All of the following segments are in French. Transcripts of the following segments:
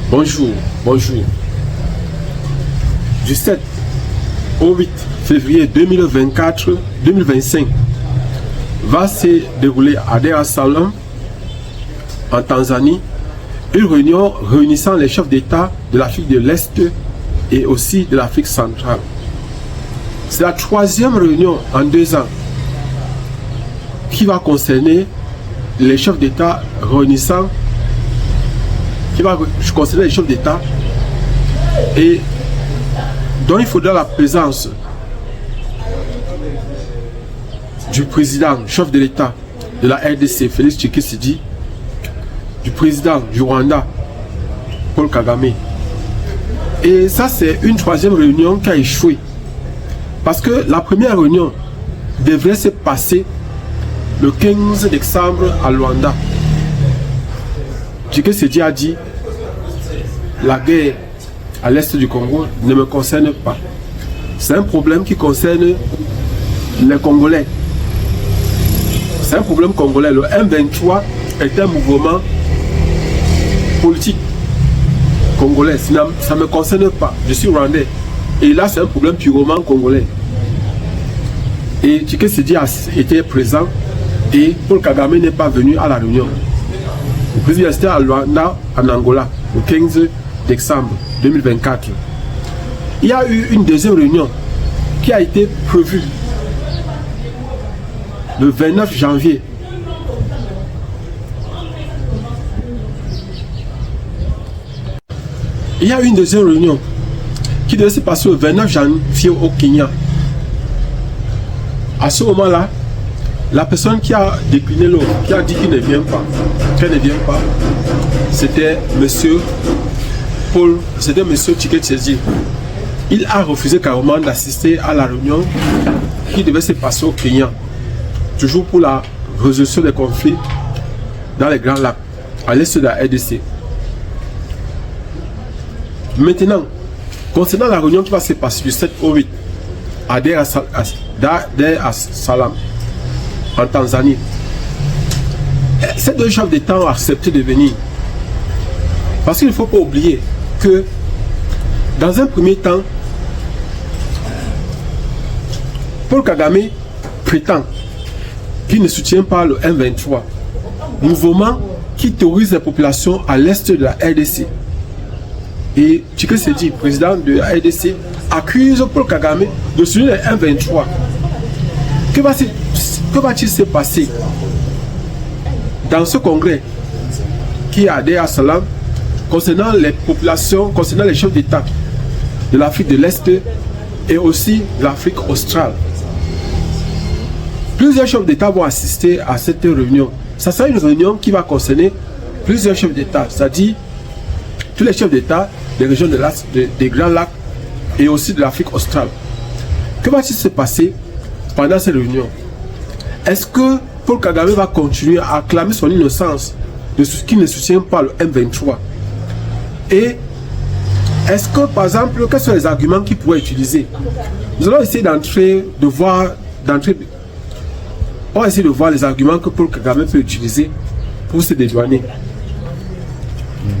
Bonjour, bonjour. Du 7 au 8 février 2025 va se dérouler à Dar es Salaam, en Tanzanie, une réunion réunissant les chefs d'État de l'Afrique de l'Est et aussi de l'Afrique centrale. C'est la troisième réunion en 2 ans qui va concerner les chefs d'État réunissant, qui va concerner les chefs d'État et dont il faudra la présence du président, chef de l'État de la RDC, Félix Tshisekedi, du président du Rwanda, Paul Kagame. Et ça, c'est une troisième réunion qui a échoué. Parce que la première réunion devrait se passer le 15 décembre à Luanda. Tshisekedi a dit, la guerre à l'est du Congo ne me concerne pas. C'est un problème qui concerne les Congolais. C'est un problème congolais. Le M23 est un mouvement politique congolais. Ça ne me concerne pas. Je suis rwandais. Et là, c'est un problème purement congolais. Et Tshisekedi a été présent et Paul Kagame n'est pas venu à la réunion. Le président était à Luanda, en Angola, le 15 décembre 2024. Il y a eu une deuxième réunion qui a été prévue le 29 janvier. Il y a eu une deuxième réunion qui devait se passer le 29 janvier au Kenya. À ce moment-là, la personne qui a décliné l'autre, qui a dit qu'il ne vient pas, c'était monsieur Paul, c'était monsieur Tshisekedi. Il a refusé carrément d'assister à la réunion qui devait se passer au Kenya, toujours pour la résolution des conflits dans les Grands Lacs, à l'est de la RDC. Maintenant, concernant la réunion qui va se passer du 7 au 8 à Dar es Salaam, en Tanzanie, ces deux chefs d'État ont accepté de venir. Parce qu'il ne faut pas oublier que, dans un premier temps, Paul Kagame prétend qu'il ne soutient pas le M23, mouvement qui terrorise les populations à l'est de la RDC. Et Tshisekedi, président de la RDC, accuse Paul Kagame de soutenir le M23. Que va-t-il se passer dans ce congrès qui est à Dar es Salaam concernant les populations, concernant les chefs d'État de l'Afrique de l'Est et aussi de l'Afrique australe? Plusieurs chefs d'État vont assister à cette réunion. Ça sera une réunion qui va concerner plusieurs chefs d'État, c'est-à-dire tous les chefs d'État des régions des Grands Lacs et aussi de l'Afrique australe. Que va-t-il se passer pendant cette réunion? Est-ce que Paul Kagame va continuer à acclamer son innocence de ce qui ne soutient pas le M23? Et est-ce que, par exemple, quels sont les arguments qu'il pourrait utiliser? Nous allons essayer on va essayer de voir les arguments que Paul Kagame peut utiliser pour se dédouaner.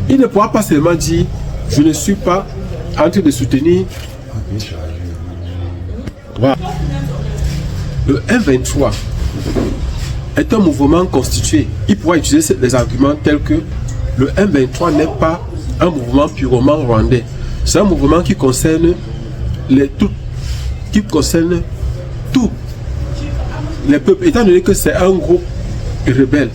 Il ne pourra pas seulement dire « je ne suis pas en train de soutenir ». Voilà. Le M23 est un mouvement constitué. Il pourra utiliser les arguments tels que le M23 n'est pas un mouvement purement rwandais. C'est un mouvement qui concerne tous les peuples, étant donné que c'est un groupe rebelle.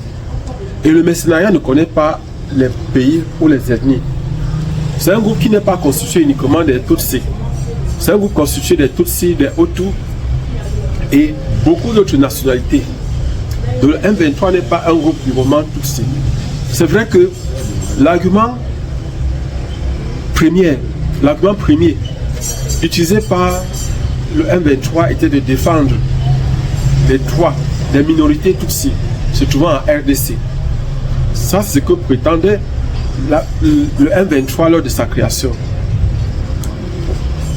Et le mercenariat ne connaît pas les pays ou les ethnies. C'est un groupe qui n'est pas constitué uniquement des Tutsis. C'est un groupe constitué des Tutsis, des Hutus et beaucoup d'autres nationalités. Le M23 n'est pas un groupe purement Tutsi. C'est vrai que l'argument premier utilisé par le M23 était de défendre les droits des minorités Tutsi se trouvant en RDC. Ça, c'est ce que prétendait le M23 lors de sa création.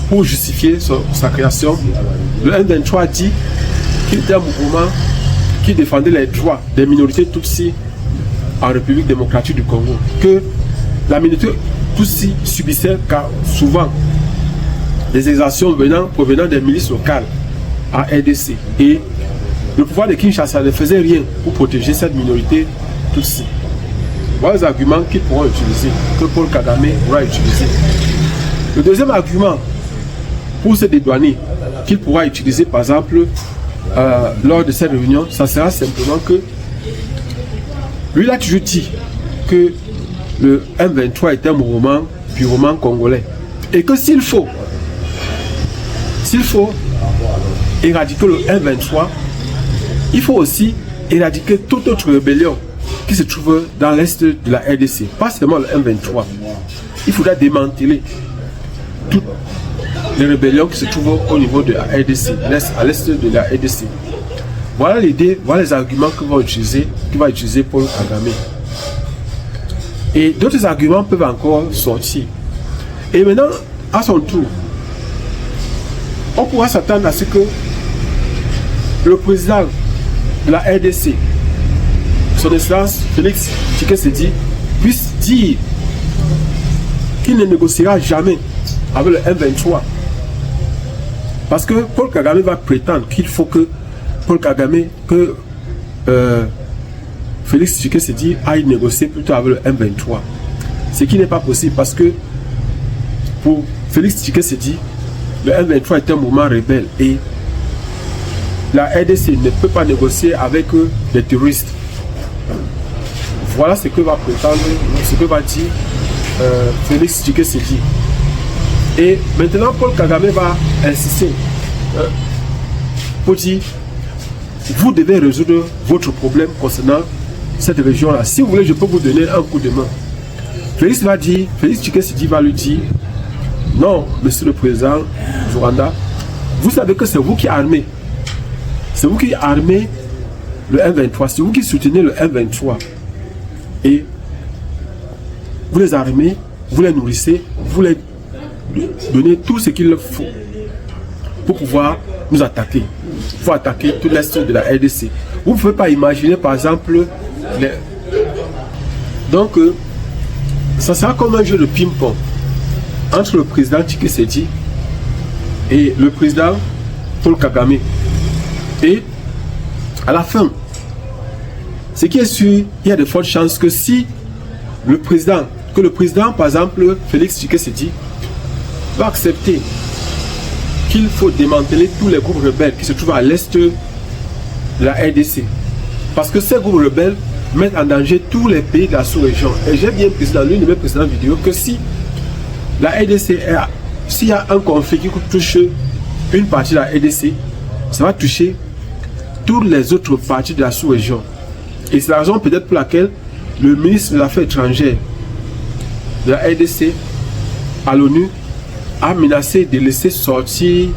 Pour justifier sa création, le M23 dit qu'il était un mouvement qui défendait les droits des minorités Tutsi en République démocratique du Congo. Que la minorité Tutsis subissaient souvent des exactions provenant des milices locales à RDC. Et le pouvoir de Kinshasa ne faisait rien pour protéger cette minorité Tutsi. Voilà les arguments qu'ils pourront utiliser, que Paul Kagame pourra utiliser. Le deuxième argument pour se dédouaner qu'il pourra utiliser par exemple lors de cette réunion, ça sera simplement que lui il a toujours dit que le M23 est un mouvement purement congolais et que s'il faut éradiquer le M23, il faut aussi éradiquer toute autre rébellion qui se trouve dans l'est de la RDC, pas seulement le M23. Il faudra démanteler toutes les rébellions qui se trouvent au niveau de la RDC, à l'est de la RDC. Voilà l'idée, voilà les arguments que va utiliser Paul Kagame. Et d'autres arguments peuvent encore sortir. Et maintenant, à son tour, on pourra s'attendre à ce que le président de la RDC, son excellence Félix Tshisekedi, puisse dire qu'il ne négociera jamais avec le M23. Parce que Paul Kagame va prétendre qu'il faut que Félix Tshisekedi aille négocier plutôt avec le M23. Ce qui n'est pas possible parce que pour Félix Tshisekedi, le M23 est un mouvement rebelle et la RDC ne peut pas négocier avec les terroristes. Voilà ce que va prétendre, ce que va dire Félix Tshisekedi. Et maintenant, Paul Kagame va insister pour dire vous devez résoudre votre problème concernant cette région-là. Si vous voulez, je peux vous donner un coup de main. Félix Tshisekedi va lui dire non, monsieur le président du Rwanda, vous savez que c'est vous qui armez. C'est vous qui armez le M23. C'est vous qui soutenez le M23. Et vous les armez, vous les nourrissez, vous les donnez tout ce qu'il faut pour pouvoir nous attaquer. Il faut attaquer tout l'est de la RDC. Vous ne pouvez pas imaginer par exemple donc ça sera comme un jeu de ping-pong entre le président Tshisekedi et le président Paul Kagame. Et à la fin, ce qui est sûr, il y a de fortes chances que si le président, par exemple Félix Tshisekedi, va accepter qu'il faut démanteler tous les groupes rebelles qui se trouvent à l'est de la RDC. Parce que ces groupes rebelles mettent en danger tous les pays de la sous-région. Et j'ai bien précisé dans l'une de mes précédentes vidéos que si la RDC, s'il y a un conflit qui touche une partie de la RDC, ça va toucher toutes les autres parties de la sous-région. Et c'est la raison peut-être pour laquelle le ministre des Affaires étrangères de la RDC à l'ONU a menacé de laisser sortir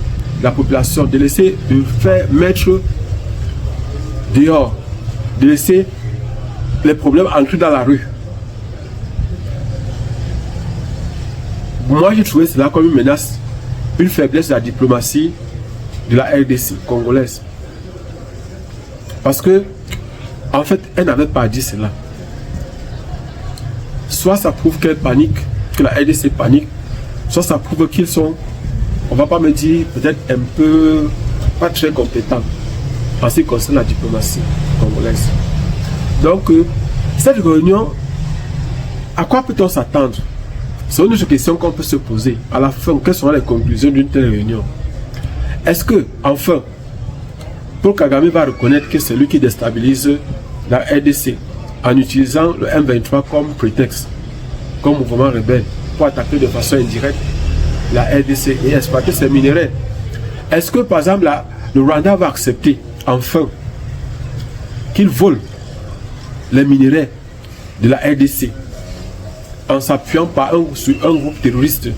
la population, de faire mettre dehors, de laisser les problèmes entrer dans la rue. Moi, j'ai trouvé cela comme une menace, une faiblesse de la diplomatie de la RDC congolaise. Parce que, en fait, elle n'avait pas dit cela. Soit ça prouve qu'elle panique, que la RDC panique, soit ça prouve qu'ils sont, on ne va pas me dire, peut-être un peu, pas très compétents en ce qui concerne la diplomatie congolaise. Donc, cette réunion, à quoi peut-on s'attendre? C'est une autre question qu'on peut se poser. À la fin, quelles seront les conclusions d'une telle réunion? Est-ce que, enfin, Paul Kagame va reconnaître que c'est lui qui déstabilise la RDC en utilisant le M23 comme prétexte, comme mouvement rebelle, pour attaquer de façon indirecte la RDC et exploiter ses minéraux? Est-ce que, par exemple, le Rwanda va accepter, enfin, qu'il vole les minéraux de la RDC en s'appuyant sur un groupe terroriste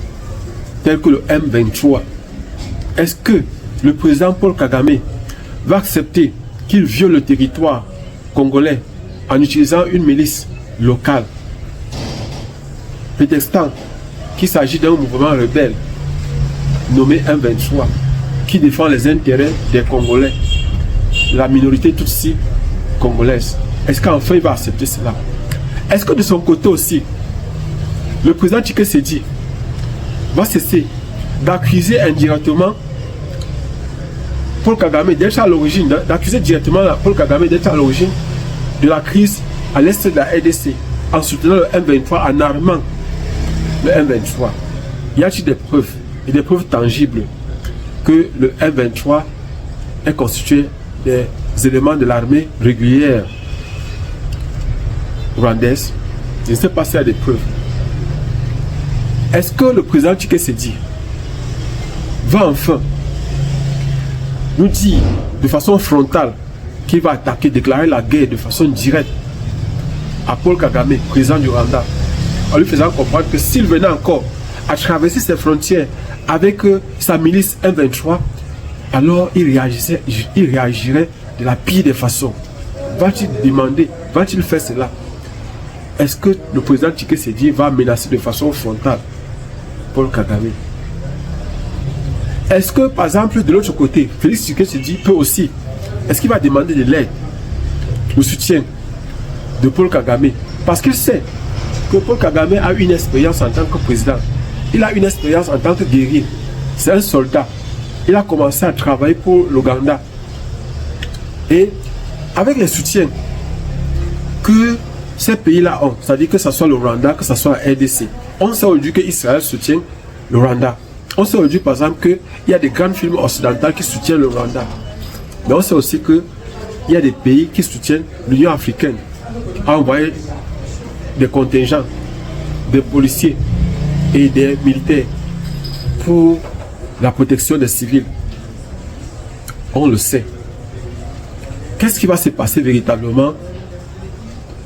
tel que le M23? Est-ce que le président Paul Kagame va accepter qu'il viole le territoire congolais en utilisant une milice locale, prétextant qu'il s'agit d'un mouvement rebelle nommé M23 qui défend les intérêts des Congolais, la minorité tutsi congolaise? Est-ce qu'enfin il va accepter cela? Est-ce que de son côté aussi, le président Tshisekedi va cesser d'accuser indirectement Paul Kagame d'être à l'origine, d'accuser directement Paul Kagame d'être à l'origine de la crise à l'est de la RDC, en soutenant le M23, en armant le M23. Y a-t-il des preuves, et des preuves tangibles, que le M23 est constitué des éléments de l'armée régulière rwandaise? Je ne sais pas s'il y a des preuves. Est-ce que le président Tshisekedi va enfin nous dire de façon frontale qu'il va attaquer, déclarer la guerre de façon directe à Paul Kagame, président du Rwanda, en lui faisant comprendre que s'il venait encore à traverser ses frontières avec sa milice M23, alors il réagirait de la pire des façons. Va-t-il demander, va-t-il faire cela? Est-ce que le président Tshisekedi va menacer de façon frontale Paul Kagame? Est-ce que, par exemple, de l'autre côté, Félix Tshisekedi peut aussi, est-ce qu'il va demander de l'aide, le soutien de Paul Kagame? Parce qu'il sait que Paul Kagame a une expérience en tant que président. Il a une expérience en tant que guerrier. C'est un soldat. Il a commencé à travailler pour l'Ouganda. Et avec les soutiens que ces pays-là ont, c'est-à-dire que ce soit le Rwanda, que ce soit la RDC, on sait aujourd'hui que Israël soutient le Rwanda. On sait aujourd'hui par exemple qu'il y a des grandes firmes occidentales qui soutiennent le Rwanda. Mais on sait aussi qu'il y a des pays qui soutiennent l'Union africaine, a envoyé des contingents, des policiers et des militaires pour la protection des civils. On le sait. Qu'est-ce qui va se passer véritablement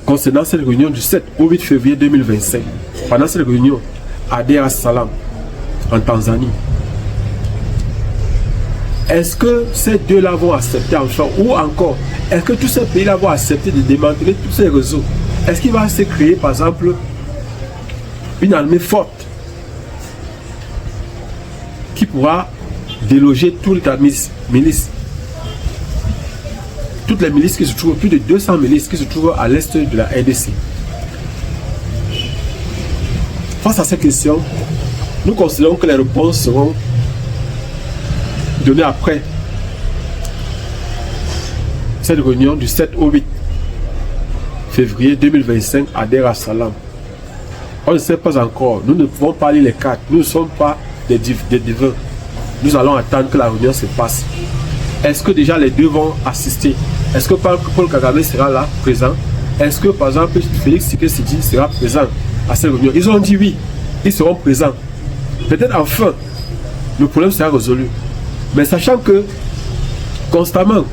concernant cette réunion du 7 au 8 février 2025? Pendant cette réunion à Dar es Salaam, en Tanzanie. Est-ce que ces deux-là vont accepter enfin, ou encore, est-ce que tous ces pays-là vont accepter de démanteler tous ces réseaux? Est-ce qu'il va se créer, par exemple, une armée forte qui pourra déloger toutes les milices? Toutes les milices qui se trouvent, plus de 200 milices qui se trouvent à l'est de la RDC. Face à ces questions, nous considérons que les réponses seront données après cette réunion du 7 au 8 février 2025 à Dar es Salaam. On ne sait pas encore, nous ne pouvons pas lire les cartes, nous ne sommes pas des divins. Nous allons attendre que la réunion se passe. Est-ce que déjà les deux vont assister? Est-ce que Paul Kagame sera là, présent? Est-ce que par exemple Félix Tshisekedi sera présent à cette réunion? Ils ont dit oui, ils seront présents. Peut-être enfin, le problème sera résolu. Mais sachant que, constamment,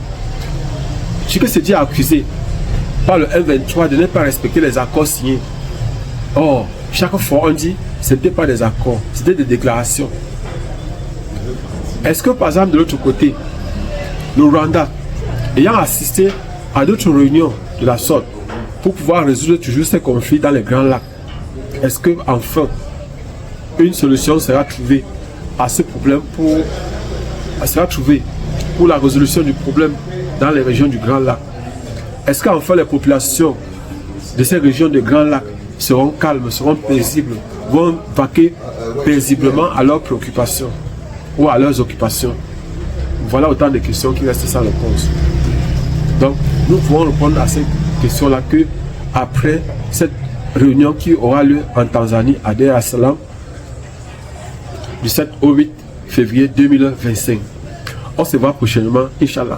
Tshisekedi est accusé par le M23 de ne pas respecter les accords signés. Or, chaque fois on dit, ce n'était pas des accords, c'était des déclarations. Est-ce que par exemple de l'autre côté, le Rwanda, ayant assisté à d'autres réunions de la sorte, pour pouvoir résoudre toujours ces conflits dans les grands lacs, est-ce que enfin une solution sera trouvée à ce problème pour la résolution du problème dans les régions du Grand Lac? Est-ce qu'enfin les populations de ces régions du Grand Lac seront calmes, seront paisibles, vont vaquer paisiblement à leurs préoccupations ou à leurs occupations? Voilà autant de questions qui restent sans réponse. Donc, nous pouvons répondre à ces questions-là que après cette réunion qui aura lieu en Tanzanie à Dar es Salaam du 7 au 8 février 2025. On se voit prochainement, Inch'Allah.